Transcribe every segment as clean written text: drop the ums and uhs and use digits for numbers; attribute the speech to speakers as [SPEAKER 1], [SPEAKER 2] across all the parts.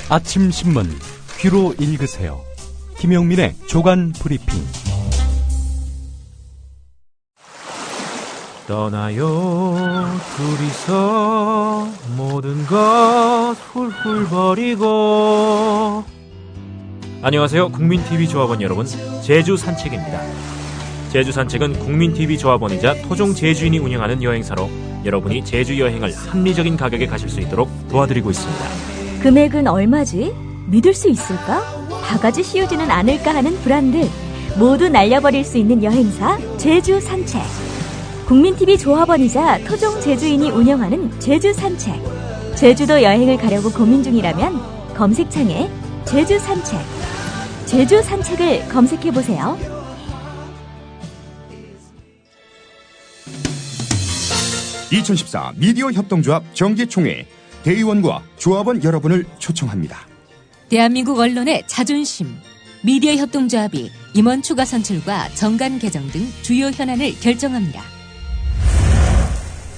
[SPEAKER 1] 아침 신문 귀로 읽으세요. 김용민의 조간 브리핑.
[SPEAKER 2] 떠나요 둘이서 모든 것 훌훌 버리고. 안녕하세요, 국민TV 조합원 여러분. 제주 산책입니다. 제주 산책은 국민TV 조합원이자 토종 제주인이 운영하는 여행사로 여러분이 제주 여행을 합리적인 가격에 가실 수 있도록 도와드리고 있습니다.
[SPEAKER 3] 금액은 얼마지? 믿을 수 있을까? 바가지 씌우지는 않을까 하는 불안들 모두 날려버릴 수 있는 여행사 제주 산책. 국민TV 조합원이자 토종 제주인이 운영하는 제주 산책. 제주도 여행을 가려고 고민 중이라면 검색창에 제주 산책, 제주 산책을 검색해보세요.
[SPEAKER 4] (2014) 미디어 협동조합 정기총회 대의원과 조합원 여러분을 초청합니다.
[SPEAKER 5] 대한민국 언론의 자존심, 미디어 협동조합이 임원 추가 선출과 정관 개정 등 주요 현안을 결정합니다.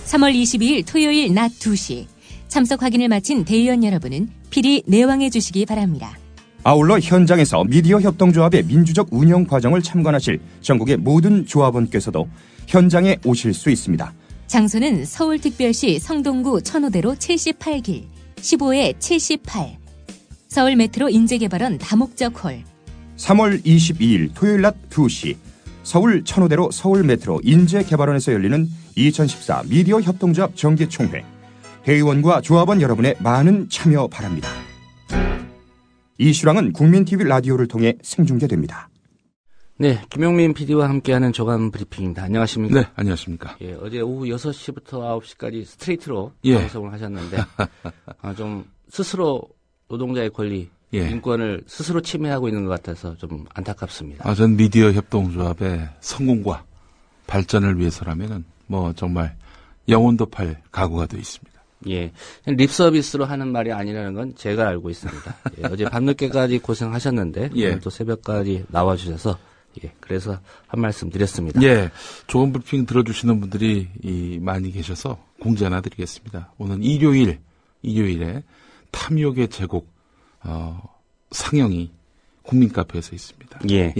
[SPEAKER 5] 3월 22일 토요일 낮 2시 참석 확인을 마친 대의원 여러분은 필히 내왕해 주시기 바랍니다.
[SPEAKER 4] 아울러 현장에서 미디어 협동조합의 민주적 운영 과정을 참관하실 전국의 모든 조합원께서도 현장에 오실 수 있습니다.
[SPEAKER 5] 장소는 서울특별시 성동구 천호대로 78길 15-78 서울 메트로 인재개발원 다목적 홀.
[SPEAKER 4] 3월 22일 토요일 낮 2시 서울 천호대로 서울 메트로 인재개발원에서 열리는 2014 미디어 협동조합 정기총회. 대의원과 조합원 여러분의 많은 참여 바랍니다. 이 실황은 국민TV 라디오를 통해 생중계됩니다.
[SPEAKER 6] 네, 김용민 PD와 함께하는 조간 브리핑입니다. 안녕하십니까?
[SPEAKER 7] 네, 안녕하십니까?
[SPEAKER 6] 예, 어제 오후 6시부터 9시까지 스트레이트로 방송을 하셨는데 좀 스스로 노동자의 권리, 인권을 스스로 침해하고 있는 것 같아서 좀 안타깝습니다.
[SPEAKER 7] 전 미디어 협동조합의 성공과 발전을 위해서라면은 정말 영혼도 팔 각오가 되어 있습니다.
[SPEAKER 6] 예, 립 서비스로 하는 말이 아니라는 건 제가 알고 있습니다. 예, 어제 밤늦게까지 고생하셨는데 오늘 또 새벽까지 나와주셔서 그래서 한 말씀 드렸습니다.
[SPEAKER 7] 예, 조간 브리핑 들어주시는 분들이 많이 계셔서 공지 하나 드리겠습니다. 오늘 일요일에 탐욕의 제국 상영이 국민카페에서 있습니다.
[SPEAKER 6] 예.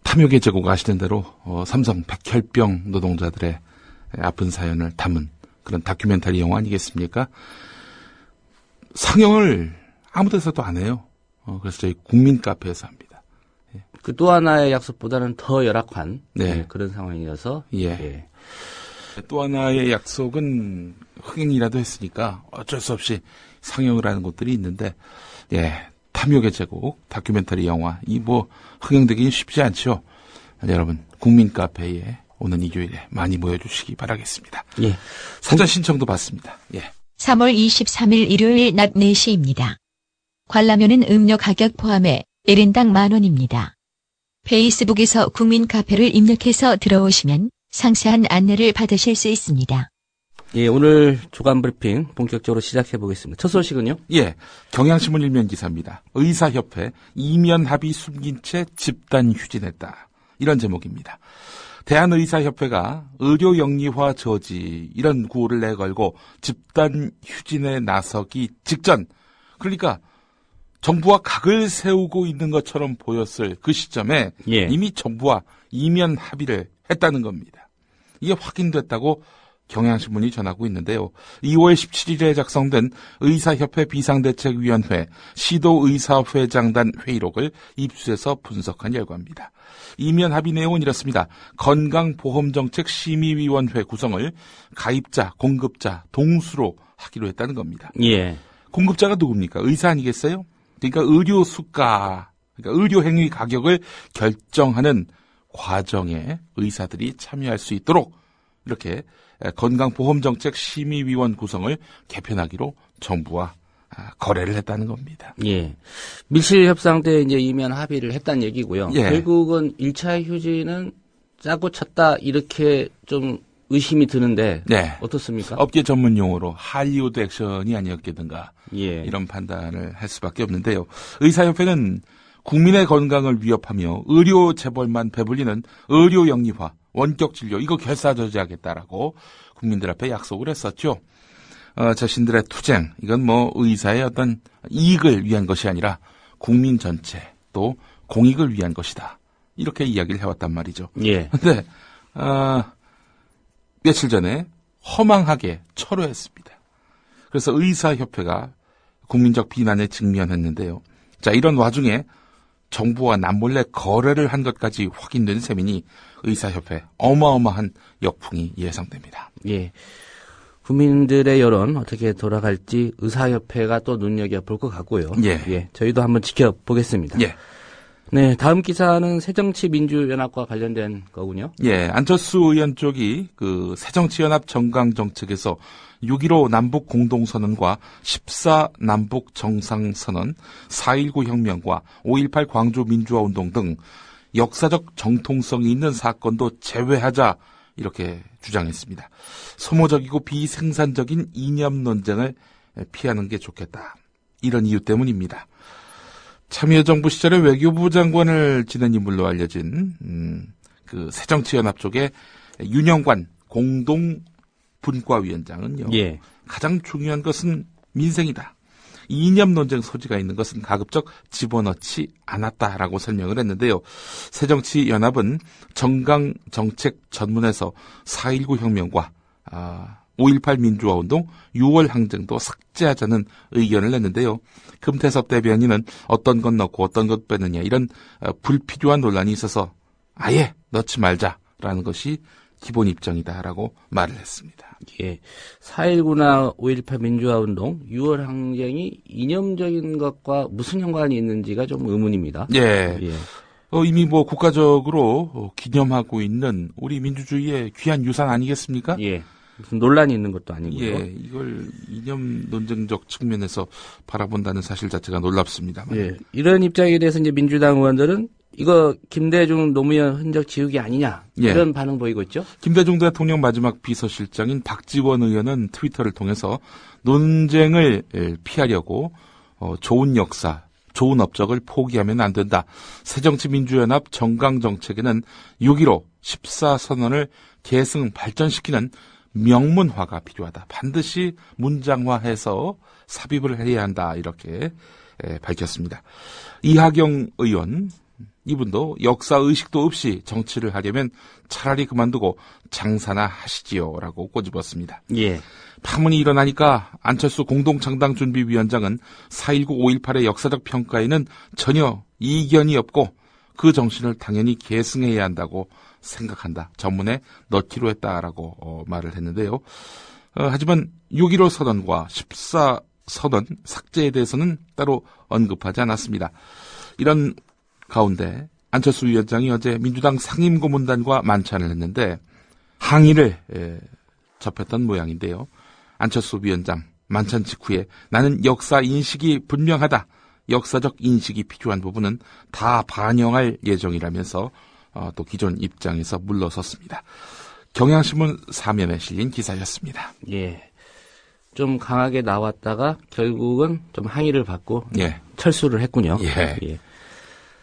[SPEAKER 7] 탐욕의 제국 아시는 대로 삼성 백혈병 노동자들의 아픈 사연을 담은 그런 다큐멘터리 영화 아니겠습니까? 상영을 아무 데서도 안 해요. 그래서 저희 국민카페에서 합니다.
[SPEAKER 6] 그 또 하나의 약속보다는 더 열악한 그런 상황이어서
[SPEAKER 7] 또 하나의 약속은 흥행이라도 했으니까 어쩔 수 없이 상영을 하는 곳들이 있는데 탐욕의 제국 다큐멘터리 영화 흥행되기는 쉽지 않죠. 여러분 국민 카페에 오는 일요일에 많이 모여주시기 바라겠습니다. 사전 신청도 받습니다.
[SPEAKER 8] 3월 23일 일요일 낮 4시입니다. 관람료는 음료 가격 포함해 1인당 10,000원입니다. 페이스북에서 국민 카페를 입력해서 들어오시면 상세한 안내를 받으실 수 있습니다.
[SPEAKER 6] 오늘 조간 브리핑 본격적으로 시작해 보겠습니다. 첫 소식은요?
[SPEAKER 7] 경향신문 일면 기사입니다. 의사협회 이면 합의 숨긴 채 집단 휴진했다. 이런 제목입니다. 대한의사협회가 의료 영리화 저지 이런 구호를 내걸고 집단 휴진에 나서기 직전, 그러니까 정부와 각을 세우고 있는 것처럼 보였을 그 시점에 이미 정부와 이면 합의를 했다는 겁니다. 이게 확인됐다고 경향신문이 전하고 있는데요. 2월 17일에 작성된 의사협회 비상대책위원회 시도의사회장단 회의록을 입수해서 분석한 결과입니다. 이면 합의 내용은 이렇습니다. 건강보험정책심의위원회 구성을 가입자, 공급자 동수로 하기로 했다는 겁니다. 공급자가 누굽니까? 의사 아니겠어요? 그러니까 의료 수가, 그러니까 의료 행위 가격을 결정하는 과정에 의사들이 참여할 수 있도록 이렇게 건강보험정책심의위원 구성을 개편하기로 정부와 거래를 했다는 겁니다.
[SPEAKER 6] 밀실협상 때 이제 이면 합의를 했다는 얘기고요. 결국은 1차 휴지는 짜고 쳤다 이렇게 좀 의심이 드는데 어떻습니까?
[SPEAKER 7] 업계 전문 용어로 할리우드 액션이 아니었겠는가 이런 판단을 할 수밖에 없는데요. 의사협회는 국민의 건강을 위협하며 의료 재벌만 배불리는 의료 영리화, 원격 진료 이거 결사저지하겠다라고 국민들 앞에 약속을 했었죠. 자신들의 투쟁, 이건 뭐 의사의 어떤 이익을 위한 것이 아니라 국민 전체 또 공익을 위한 것이다. 이렇게 이야기를 해왔단 말이죠.
[SPEAKER 6] 예.
[SPEAKER 7] 근데 며칠 전에 허망하게 철회했습니다. 그래서 의사협회가 국민적 비난에 직면했는데요. 자, 이런 와중에 정부와 남몰래 거래를 한 것까지 확인된 셈이니 의사협회 어마어마한 역풍이 예상됩니다.
[SPEAKER 6] 예. 국민들의 여론 어떻게 돌아갈지 의사협회가 또 눈여겨볼 것 같고요.
[SPEAKER 7] 예.
[SPEAKER 6] 저희도 한번 지켜보겠습니다.
[SPEAKER 7] 예.
[SPEAKER 6] 네, 다음 기사는 새정치민주연합과 관련된 거군요.
[SPEAKER 7] 예, 안철수 의원 쪽이 그 새정치연합 정강정책에서 6.15 남북 공동선언과 14 남북 정상선언, 4.19 혁명과 5.18 광주 민주화운동 등 역사적 정통성이 있는 사건도 제외하자 이렇게 주장했습니다. 소모적이고 비생산적인 이념 논쟁을 피하는 게 좋겠다. 이런 이유 때문입니다. 참여정부 시절에 외교부 장관을 지낸 인물로 알려진 그 새정치연합 쪽의 윤영관 공동분과위원장은요.
[SPEAKER 6] 예.
[SPEAKER 7] 가장 중요한 것은 민생이다. 이념 논쟁 소지가 있는 것은 가급적 집어넣지 않았다라고 설명을 했는데요. 새정치연합은 정강정책 전문에서 4.19 혁명과 5.18 민주화운동, 6월 항쟁도 삭제하자는 의견을 냈는데요. 금태섭 대변인은 어떤 것 넣고 어떤 것 빼느냐 이런 불필요한 논란이 있어서 아예 넣지 말자라는 것이 기본 입장이다라고 말을 했습니다.
[SPEAKER 6] 예. 4.19나 5.18 민주화운동, 6월 항쟁이 이념적인 것과 무슨 연관이 있는지가 좀 의문입니다.
[SPEAKER 7] 예.
[SPEAKER 6] 예.
[SPEAKER 7] 이미 뭐 국가적으로 기념하고 있는 우리 민주주의의 귀한 유산 아니겠습니까?
[SPEAKER 6] 예. 무슨 논란이 있는 것도 아니고요.
[SPEAKER 7] 예, 이걸 이념 논쟁적 측면에서 바라본다는 사실 자체가 놀랍습니다만.
[SPEAKER 6] 예. 이런 입장에 대해서 이제 민주당 의원들은 이거 김대중 노무현 흔적 지우기 아니냐 이런 반응 보이고 있죠.
[SPEAKER 7] 김대중 대통령 마지막 비서실장인 박지원 의원은 트위터를 통해서 논쟁을 피하려고 좋은 역사, 좋은 업적을 포기하면 안 된다. 새정치민주연합 정강정책에는 6.15 14선언을 계승 발전시키는 명문화가 필요하다. 반드시 문장화해서 삽입을 해야 한다. 이렇게 밝혔습니다. 이하경 의원, 이분도 역사의식도 없이 정치를 하려면 차라리 그만두고 장사나 하시지요. 라고 꼬집었습니다.
[SPEAKER 6] 예.
[SPEAKER 7] 파문이 일어나니까 안철수 공동창당준비위원장은 4.19, 5.18의 역사적 평가에는 전혀 이견이 없고 그 정신을 당연히 계승해야 한다고 생각한다. 전문에 넣기로 했다라고 말을 했는데요. 하지만 6.15 선언과 14 선언 삭제에 대해서는 따로 언급하지 않았습니다. 이런 가운데 안철수 위원장이 어제 민주당 상임고문단과 만찬을 했는데 항의를 접했던 모양인데요. 안철수 위원장 만찬 직후에 나는 역사 인식이 분명하다. 역사적 인식이 필요한 부분은 다 반영할 예정이라면서 또 기존 입장에서 물러섰습니다. 경향신문 4면에 실린 기사였습니다.
[SPEAKER 6] 예. 좀 강하게 나왔다가 결국은 좀 항의를 받고 철수를 했군요.
[SPEAKER 7] 예.
[SPEAKER 6] 예.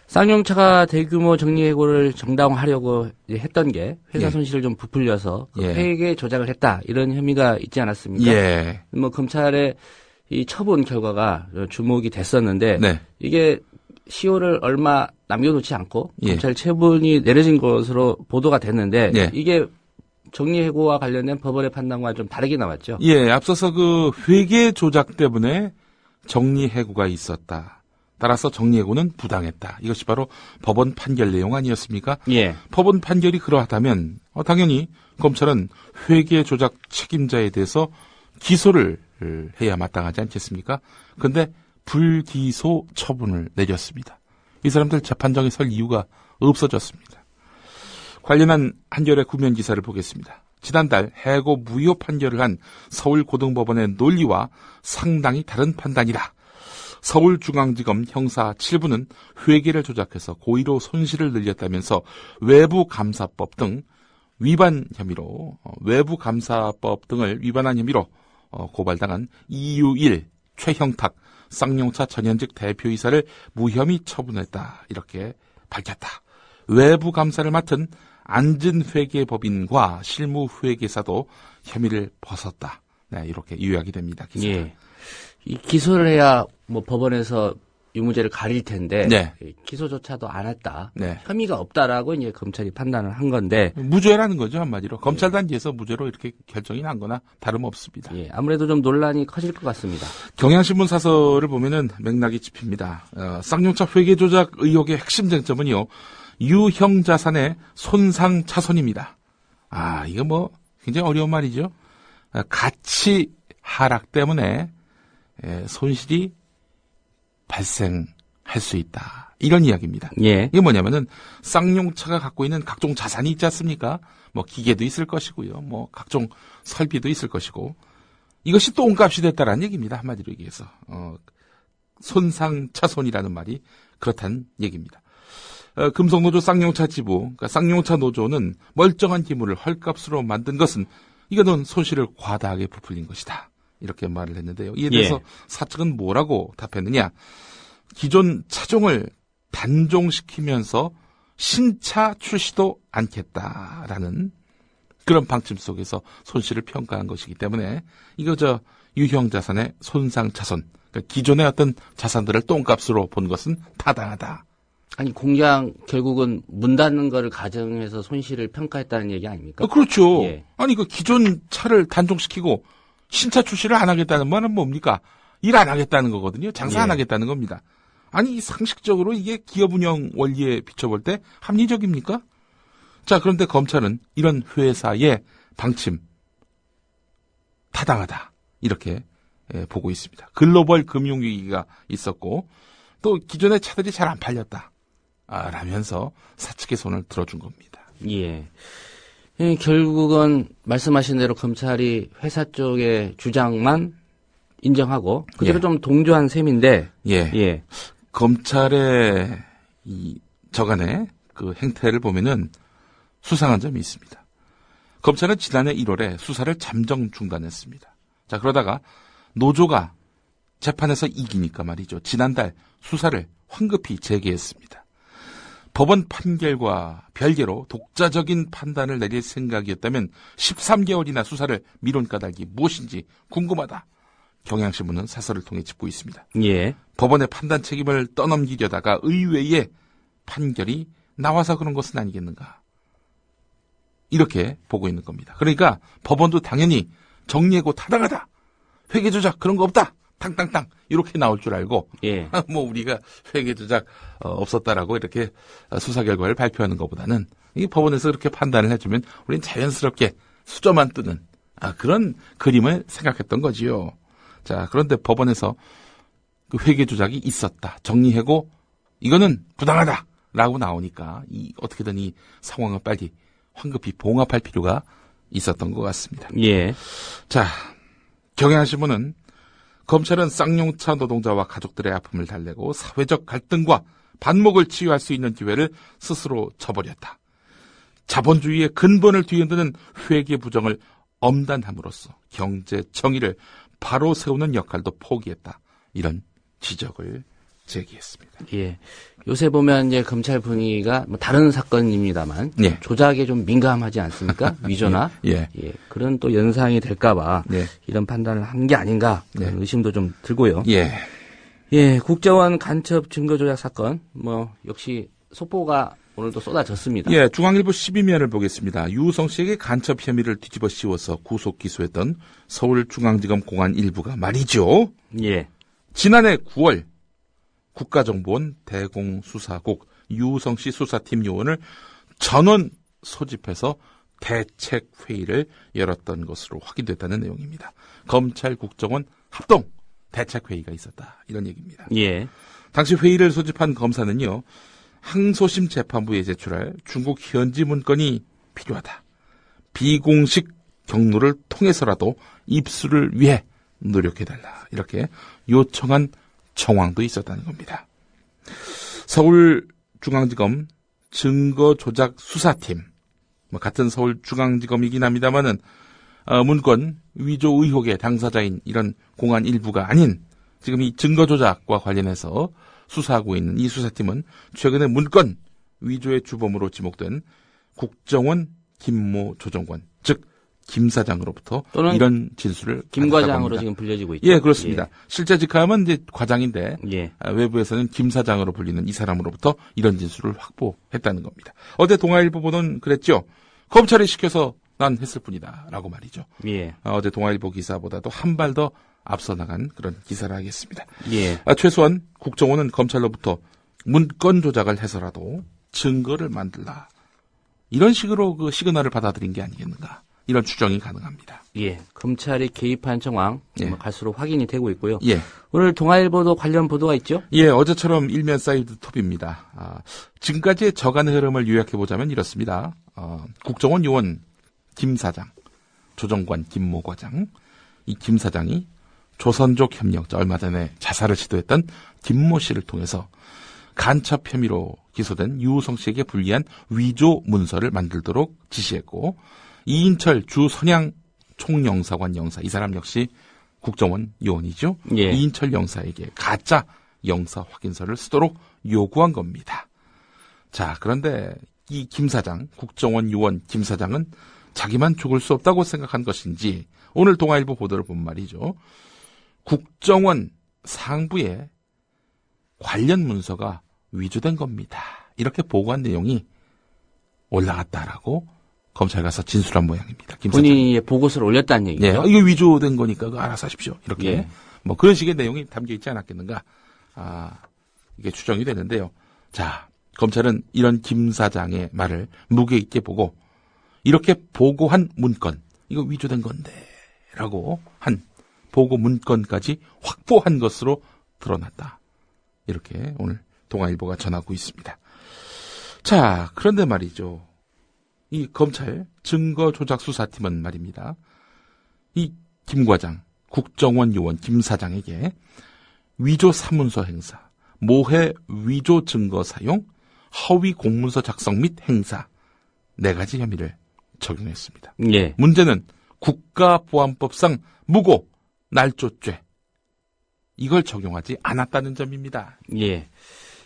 [SPEAKER 6] 쌍용차가 대규모 정리해고를 정당화하려고 했던 게 회사 손실을 좀 부풀려서 회계 조작을 했다 이런 혐의가 있지 않았습니까?
[SPEAKER 7] 예.
[SPEAKER 6] 뭐 검찰의 이 처분 결과가 주목이 됐었는데 이게 시효를 얼마 남겨놓지 않고 검찰 처분이 내려진 것으로 보도가 됐는데 이게 정리해고와 관련된 법원의 판단과 좀 다르게 나왔죠.
[SPEAKER 7] 예, 앞서서 그 회계 조작 때문에 정리해고가 있었다. 따라서 정리해고는 부당했다. 이것이 바로 법원 판결 내용 아니었습니까?
[SPEAKER 6] 예.
[SPEAKER 7] 법원 판결이 그러하다면 당연히 검찰은 회계 조작 책임자에 대해서 기소를 해야 마땅하지 않겠습니까? 그런데 불기소 처분을 내렸습니다. 이 사람들 재판정에 설 이유가 없어졌습니다. 관련한 한겨레 구면 기사를 보겠습니다. 지난달 해고 무효 판결을 한 서울고등법원의 논리와 상당히 다른 판단이다. 서울중앙지검 형사 7부는 회계를 조작해서 고의로 손실을 늘렸다면서 외부감사법 등 위반 혐의로 외부감사법 등을 위반한 혐의로 고발당한 이유일, 최형탁, 쌍용차 전현직 대표이사를 무혐의 처분했다. 이렇게 밝혔다. 외부감사를 맡은 안진회계법인과 실무회계사도 혐의를 벗었다. 네, 이렇게 요약이 됩니다. 기사가.
[SPEAKER 6] 예. 이 기소를 해야 뭐 법원에서 유무죄를 가릴 텐데
[SPEAKER 7] 네.
[SPEAKER 6] 기소조차도 안 했다.
[SPEAKER 7] 네.
[SPEAKER 6] 혐의가 없다라고 이제 검찰이 판단을 한 건데
[SPEAKER 7] 무죄라는 거죠, 한마디로. 검찰 단지에서 무죄로 이렇게 결정이 난 거나 다름없습니다.
[SPEAKER 6] 예, 아무래도 좀 논란이 커질 것 같습니다.
[SPEAKER 7] 경향신문 사설을 보면은 맥락이 짚힙니다. 쌍용차 회계 조작 의혹의 핵심 쟁점은요. 유형 자산의 손상 차손입니다. 이거 뭐 굉장히 어려운 말이죠. 가치 하락 때문에 손실이 발생할 수 있다. 이런 이야기입니다.
[SPEAKER 6] 예.
[SPEAKER 7] 이게 뭐냐면은 쌍용차가 갖고 있는 각종 자산이 있지 않습니까? 뭐 기계도 있을 것이고요. 뭐 각종 설비도 있을 것이고 이것이 똥값이 됐다라는 얘기입니다. 한마디로 얘기해서 손상 차손이라는 말이 그렇다는 얘기입니다. 금속노조 쌍용차 지부, 그러니까 쌍용차 노조는 멀쩡한 기물을 헐값으로 만든 것은 이거는 손실을 과다하게 부풀린 것이다. 이렇게 말을 했는데요. 이에 대해서 사측은 뭐라고 답했느냐. 기존 차종을 단종시키면서 신차 출시도 않겠다라는 그런 방침 속에서 손실을 평가한 것이기 때문에 이거 유형 자산의 손상 차손, 그러니까 기존의 어떤 자산들을 똥값으로 본 것은 타당하다.
[SPEAKER 6] 아니 공장 결국은 문 닫는 거를 가정해서 손실을 평가했다는 얘기 아닙니까?
[SPEAKER 7] 그렇죠.
[SPEAKER 6] 예.
[SPEAKER 7] 아니 그 기존 차를 단종시키고 신차 출시를 안 하겠다는 말은 뭡니까? 일 안 하겠다는 거거든요. 장사 안 하겠다는 겁니다. 아니 상식적으로 이게 기업 운영 원리에 비춰볼 때 합리적입니까? 자, 그런데 검찰은 이런 회사의 방침 타당하다 이렇게 보고 있습니다. 글로벌 금융위기가 있었고 또 기존의 차들이 잘 안 팔렸다 라면서 사측의 손을 들어준 겁니다.
[SPEAKER 6] 예. 결국은 말씀하신 대로 검찰이 회사 쪽의 주장만 인정하고 그대로 좀 동조한 셈인데 예.
[SPEAKER 7] 검찰의 이 저간의 그 행태를 보면은 수상한 점이 있습니다. 검찰은 지난해 1월에 수사를 잠정 중단했습니다. 자, 그러다가 노조가 재판에서 이기니까 말이죠. 지난달 수사를 황급히 재개했습니다. 법원 판결과 별개로 독자적인 판단을 내릴 생각이었다면 13개월이나 수사를 미룬 까닭이 무엇인지 궁금하다. 경향신문은 사설을 통해 짚고 있습니다.
[SPEAKER 6] 예.
[SPEAKER 7] 법원의 판단 책임을 떠넘기려다가 의외의 판결이 나와서 그런 것은 아니겠는가. 이렇게 보고 있는 겁니다. 그러니까 법원도 당연히 정리하고 타당하다. 회계조작 그런 거 없다. 탕탕탕 이렇게 나올 줄 알고
[SPEAKER 6] 예.
[SPEAKER 7] 뭐 우리가 회계조작 없었다라고 이렇게 수사 결과를 발표하는 것보다는 이 법원에서 그렇게 판단을 해주면 우리는 자연스럽게 수저만 뜨는 그런 그림을 생각했던 거지요. 자, 그런데 법원에서 그 회계조작이 있었다. 정리하고 이거는 부당하다라고 나오니까 어떻게든 이 상황을 빨리 황급히 봉합할 필요가 있었던 것 같습니다.
[SPEAKER 6] 예.
[SPEAKER 7] 자, 경향신문은 검찰은 쌍용차 노동자와 가족들의 아픔을 달래고 사회적 갈등과 반목을 치유할 수 있는 기회를 스스로 저버렸다. 자본주의의 근본을 뒤흔드는 회계 부정을 엄단함으로써 경제 정의를 바로 세우는 역할도 포기했다. 이런 지적을 제기했습니다.
[SPEAKER 6] 예. 요새 보면 이제 검찰 분위기가 뭐 다른 사건입니다만
[SPEAKER 7] 예.
[SPEAKER 6] 조작에 좀 민감하지 않습니까? 위조나
[SPEAKER 7] 예.
[SPEAKER 6] 그런 또 연상이 될까봐 이런 판단을 한 게 아닌가 그런 의심도 좀 들고요. 예. 국정원 간첩 증거 조작 사건 뭐 역시 속보가 오늘도 쏟아졌습니다.
[SPEAKER 7] 예, 중앙일보 12면을 보겠습니다. 유우성 씨에게 간첩 혐의를 뒤집어 씌워서 구속 기소했던 서울중앙지검 공안 일부가 말이죠.
[SPEAKER 6] 예.
[SPEAKER 7] 지난해 9월 국가정보원 대공수사국 유우성 씨 수사팀 요원을 전원 소집해서 대책회의를 열었던 것으로 확인됐다는 내용입니다. 검찰 국정원 합동 대책회의가 있었다. 이런 얘기입니다.
[SPEAKER 6] 예.
[SPEAKER 7] 당시 회의를 소집한 검사는요. 항소심 재판부에 제출할 중국 현지 문건이 필요하다. 비공식 경로를 통해서라도 입수를 위해 노력해달라. 이렇게 요청한 정황도 있었다는 겁니다. 서울중앙지검 증거조작 수사팀, 같은 서울중앙지검이긴 합니다만은 문건 위조 의혹의 당사자인 이런 공안 일부가 아닌 지금 이 증거조작과 관련해서 수사하고 있는 이 수사팀은 최근에 문건 위조의 주범으로 지목된 국정원 김모 조정관, 즉 김 사장으로부터
[SPEAKER 6] 또는
[SPEAKER 7] 이런 진술을
[SPEAKER 6] 김 과장으로 지금 불려지고 있죠.
[SPEAKER 7] 예, 그렇습니다. 예. 실제 직함은 이제 과장인데
[SPEAKER 6] 예.
[SPEAKER 7] 외부에서는 김 사장으로 불리는 이 사람으로부터 이런 진술을 확보했다는 겁니다. 어제 동아일보 보도는 그랬죠. 검찰이 시켜서 난 했을 뿐이다라고 말이죠.
[SPEAKER 6] 예.
[SPEAKER 7] 어제 동아일보 기사보다도 한 발 더 앞서 나간 그런 기사를 하겠습니다.
[SPEAKER 6] 예.
[SPEAKER 7] 최소한 국정원은 검찰로부터 문건 조작을 해서라도 증거를 만들라. 이런 식으로 그 시그널을 받아들인 게 아니겠는가. 이런 추정이 가능합니다.
[SPEAKER 6] 예. 검찰이 개입한 정황
[SPEAKER 7] 예.
[SPEAKER 6] 갈수록 확인이 되고 있고요.
[SPEAKER 7] 예.
[SPEAKER 6] 오늘 동아일보도 관련 보도가 있죠?
[SPEAKER 7] 예, 어제처럼 일면 사이드 톱입니다. 지금까지의 저간의 흐름을 요약해보자면 이렇습니다. 국정원 요원 김 사장, 조정관 김모 과장, 이 김 사장이 조선족 협력자 얼마 전에 자살을 시도했던 김모 씨를 통해서 간첩 혐의로 기소된 유우성 씨에게 불리한 위조 문서를 만들도록 지시했고 이인철 주 선양 총영사관 영사 이 사람 역시 국정원 요원이죠.
[SPEAKER 6] 예.
[SPEAKER 7] 이인철 영사에게 가짜 영사 확인서를 쓰도록 요구한 겁니다. 자, 그런데 이 김 사장, 국정원 요원 김 사장은 자기만 죽을 수 없다고 생각한 것인지 오늘 동아일보 보도를 본 말이죠. 국정원 상부에 관련 문서가 위조된 겁니다. 이렇게 보고한 내용이 올라갔다라고 검찰 가서 진술한 모양입니다. 김
[SPEAKER 6] 본인이 보고서를 올렸다는 얘기죠.
[SPEAKER 7] 예, 이거 위조된 거니까 그거 알아서 하십시오. 이렇게
[SPEAKER 6] 예.
[SPEAKER 7] 뭐 그런 식의 내용이 담겨 있지 않았겠는가. 이게 추정이 되는데요. 자, 검찰은 이런 김 사장의 말을 무게 있게 보고 이렇게 보고한 문건 이거 위조된 건데라고 한 보고 문건까지 확보한 것으로 드러났다. 이렇게 오늘 동아일보가 전하고 있습니다. 자, 그런데 말이죠. 이 검찰 증거조작수사팀은 말입니다. 이 김 과장, 국정원 요원 김 사장에게 위조 사문서 행사, 모해 위조 증거 사용, 허위 공문서 작성 및 행사 4가지 혐의를 적용했습니다.
[SPEAKER 6] 예.
[SPEAKER 7] 문제는 국가보안법상 무고, 날조죄 이걸 적용하지 않았다는 점입니다.
[SPEAKER 6] 예.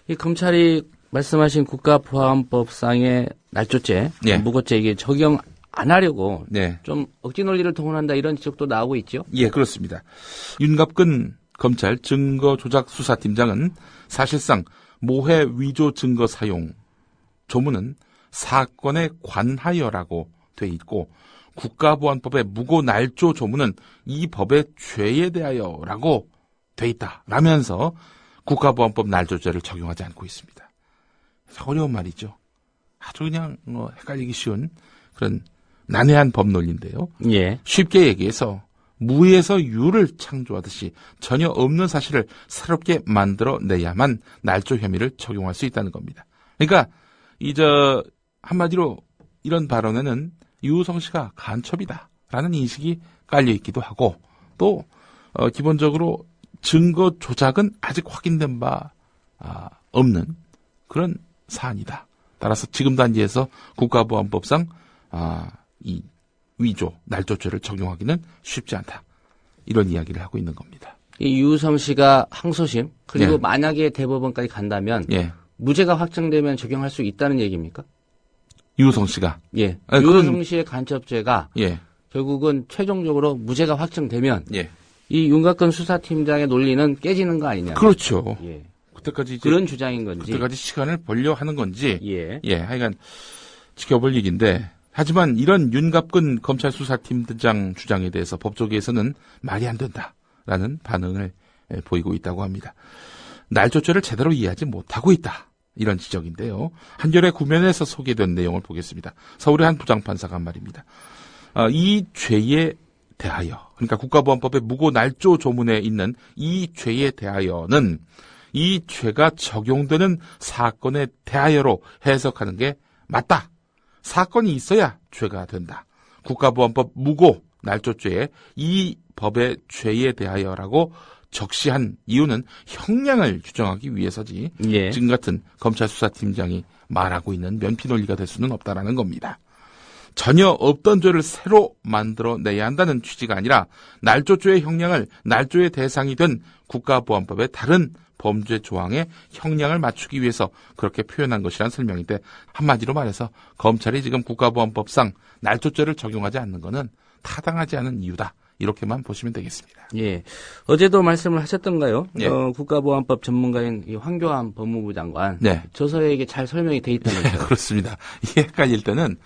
[SPEAKER 6] 이 검찰이 말씀하신 국가보안법상의 날조죄,
[SPEAKER 7] 예.
[SPEAKER 6] 무고죄 이게 적용 안 하려고
[SPEAKER 7] 네.
[SPEAKER 6] 좀 억지 논리를 동원한다 이런 지적도 나오고 있죠.
[SPEAKER 7] 예, 그렇습니다. 윤갑근 검찰 증거조작수사팀장은 사실상 모해 위조 증거 사용 조문은 사건에 관하여라고 돼 있고 국가보안법의 무고 날조 조문은 이 법의 죄에 대하여라고 돼 있다라면서 국가보안법 날조죄를 적용하지 않고 있습니다. 어려운 말이죠. 아주 그냥 헷갈리기 쉬운 그런 난해한 법 논리인데요.
[SPEAKER 6] 예.
[SPEAKER 7] 쉽게 얘기해서 무에서 유를 창조하듯이 전혀 없는 사실을 새롭게 만들어내야만 날조 혐의를 적용할 수 있다는 겁니다. 그러니까 한마디로 이런 발언에는 유우성 씨가 간첩이다라는 인식이 깔려 있기도 하고 또 기본적으로 증거 조작은 아직 확인된 바 없는 그런 사안이다. 따라서 지금 단계에서 국가보안법상 이 위조, 날조죄를 적용하기는 쉽지 않다. 이런 이야기를 하고 있는 겁니다.
[SPEAKER 6] 이 유우성 씨가 항소심 그리고
[SPEAKER 7] 예.
[SPEAKER 6] 만약에 대법원까지 간다면
[SPEAKER 7] 예.
[SPEAKER 6] 무죄가 확정되면 적용할 수 있다는 얘기입니까?
[SPEAKER 7] 유우성 씨가.
[SPEAKER 6] 예.
[SPEAKER 7] 아니,
[SPEAKER 6] 유우성 씨의 간첩죄가
[SPEAKER 7] 예.
[SPEAKER 6] 결국은 최종적으로 무죄가 확정되면
[SPEAKER 7] 예.
[SPEAKER 6] 이 윤곽근 수사팀장의 논리는 깨지는 거 아니냐?
[SPEAKER 7] 그렇죠.
[SPEAKER 6] 예.
[SPEAKER 7] 그때까지 이제
[SPEAKER 6] 그런 주장인 건지.
[SPEAKER 7] 그때까지 시간을 벌려 하는 건지.
[SPEAKER 6] 예.
[SPEAKER 7] 하여간 지켜볼 얘기인데. 하지만 이런 윤갑근 검찰 수사팀장 주장에 대해서 법조계에서는 말이 안 된다라는 반응을 보이고 있다고 합니다. 날조죄를 제대로 이해하지 못하고 있다. 이런 지적인데요. 한겨레 구면에서 소개된 내용을 보겠습니다. 서울의 한 부장판사가 한 말입니다. 이 죄에 대하여, 그러니까 국가보안법의 무고 날조 조문에 있는 이 죄에 대하여는 이 죄가 적용되는 사건에 대하여로 해석하는 게 맞다. 사건이 있어야 죄가 된다. 국가보안법 무고 날조죄에 이 법의 죄에 대하여라고 적시한 이유는 형량을 규정하기 위해서지
[SPEAKER 6] 예.
[SPEAKER 7] 지금 같은 검찰 수사팀장이 말하고 있는 면피 논리가 될 수는 없다라는 겁니다. 전혀 없던 죄를 새로 만들어내야 한다는 취지가 아니라 날조죄의 형량을 날조의 대상이 된 국가보안법의 다른 범죄 조항에 형량을 맞추기 위해서 그렇게 표현한 것이란 설명인데 한마디로 말해서 검찰이 지금 국가보안법상 날조죄를 적용하지 않는 것은 타당하지 않은 이유다. 이렇게만 보시면 되겠습니다.
[SPEAKER 6] 예. 어제도 말씀을 하셨던가요?
[SPEAKER 7] 예.
[SPEAKER 6] 국가보안법 전문가인 이 황교안 법무부 장관.
[SPEAKER 7] 네.
[SPEAKER 6] 저서에 이게 잘 설명이 돼 있다면서요.
[SPEAKER 7] 예, 그렇습니다. 이게 헷갈릴 때는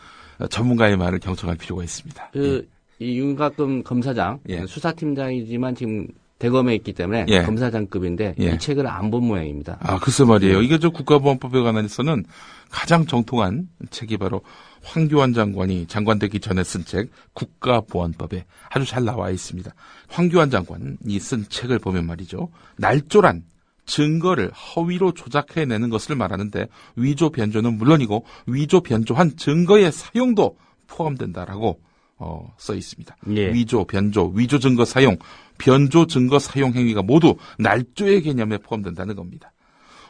[SPEAKER 7] 전문가의 말을 경청할 필요가 있습니다.
[SPEAKER 6] 이 윤곽금 검사장,
[SPEAKER 7] 예.
[SPEAKER 6] 수사팀장이지만 지금 대검에 있기 때문에
[SPEAKER 7] 예.
[SPEAKER 6] 검사장급인데
[SPEAKER 7] 예.
[SPEAKER 6] 이 책을 안 본 모양입니다.
[SPEAKER 7] 글쎄 말이에요. 이게 저 국가보안법에 관해서는 가장 정통한 책이 바로 황교안 장관이 장관되기 전에 쓴 책 국가보안법에 아주 잘 나와 있습니다. 황교안 장관이 쓴 책을 보면 말이죠. 날조란 증거를 허위로 조작해내는 것을 말하는데 위조 변조는 물론이고 위조 변조한 증거의 사용도 포함된다라고 써 있습니다.
[SPEAKER 6] 예.
[SPEAKER 7] 위조, 변조, 위조 증거 사용, 변조 증거 사용 행위가 모두 날조의 개념에 포함된다는 겁니다.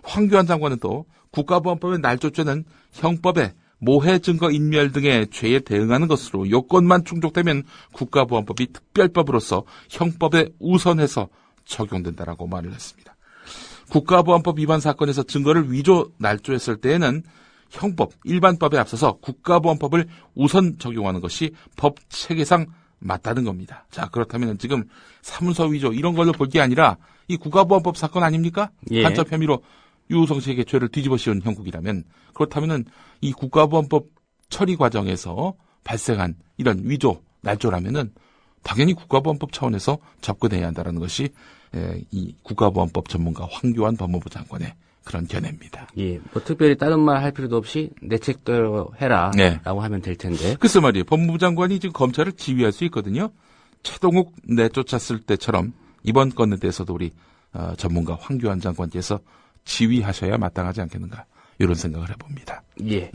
[SPEAKER 7] 황교안 장관은 또 국가보안법의 날조죄는 형법에 모해 증거 인멸 등의 죄에 대응하는 것으로 요건만 충족되면 국가보안법이 특별법으로서 형법에 우선해서 적용된다라고 말을 했습니다. 국가보안법 위반 사건에서 증거를 위조 날조했을 때에는 형법, 일반법에 앞서서 국가보안법을 우선 적용하는 것이 법 체계상 맞다는 겁니다. 자, 그렇다면 지금 사문서 위조 이런 걸로 볼 게 아니라 이 국가보안법 사건 아닙니까?
[SPEAKER 6] 예.
[SPEAKER 7] 간첩 혐의로 유우성 씨에게 죄를 뒤집어 씌운 형국이라면 그렇다면은 이 국가보안법 처리 과정에서 발생한 이런 위조, 날조라면은 당연히 국가보안법 차원에서 접근해야 한다는 것이 이 국가보안법 전문가 황교안 법무부 장관의 그런 견해입니다.
[SPEAKER 6] 예, 뭐 특별히 다른 말 할 필요도 없이 내 책대로 해라 라고 하면 될 텐데.
[SPEAKER 7] 글쎄 말이에요. 법무부 장관이 지금 검찰을 지휘할 수 있거든요. 최동욱 내쫓았을 때처럼 이번 건에 대해서도 우리 전문가 황교안 장관께서 지휘하셔야 마땅하지 않겠는가 이런 생각을 해봅니다.
[SPEAKER 6] 예.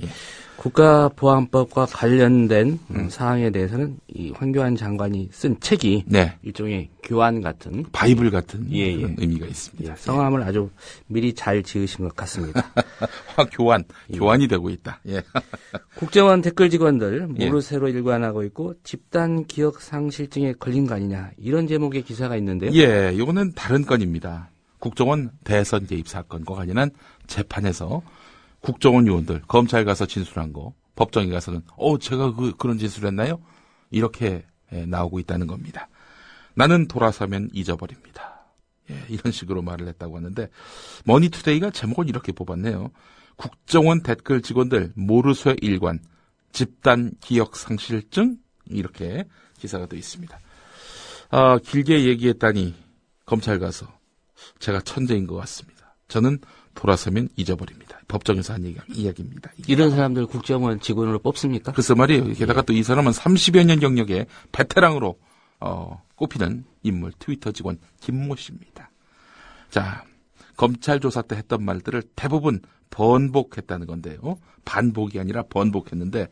[SPEAKER 6] 국가보안법과 관련된 사항에 대해서는 이 황교안 장관이 쓴 책이 일종의 교환 같은
[SPEAKER 7] 바이블 같은 그런 의미가 있습니다.
[SPEAKER 6] 예, 성함을 아주 미리 잘 지으신 것 같습니다.
[SPEAKER 7] 교환이 되고 있다. 예.
[SPEAKER 6] 국정원 댓글 직원들 모르쇠로 일관하고 있고 집단 기억 상실증에 걸린 거 아니냐 이런 제목의 기사가 있는데요.
[SPEAKER 7] 예, 이거는 다른 건입니다. 국정원 대선 개입 사건과 관련한 재판에서 국정원 요원들 검찰 가서 진술한 거 법정에 가서는 제가 그런 진술했나요? 이렇게 나오고 있다는 겁니다. 나는 돌아서면 잊어버립니다. 예, 이런 식으로 말을 했다고 하는데 머니투데이가 제목을 이렇게 뽑았네요. 국정원 댓글 직원들 모르쇠 일관 집단 기억 상실증 이렇게 기사가 또 있습니다. 길게 얘기했다니 검찰 가서 제가 천재인 것 같습니다. 저는 돌아서면 잊어버립니다. 법정에서 한 이야기입니다.
[SPEAKER 6] 이런 사람들 국정원 직원으로 뽑습니까?
[SPEAKER 7] 글쎄 말이에요. 게다가 또 이 사람은 30여 년 경력의 베테랑으로 꼽히는 인물 트위터 직원 김모 씨입니다. 자, 검찰 조사 때 했던 말들을 대부분 번복했다는 건데요. 반복이 아니라 번복했는데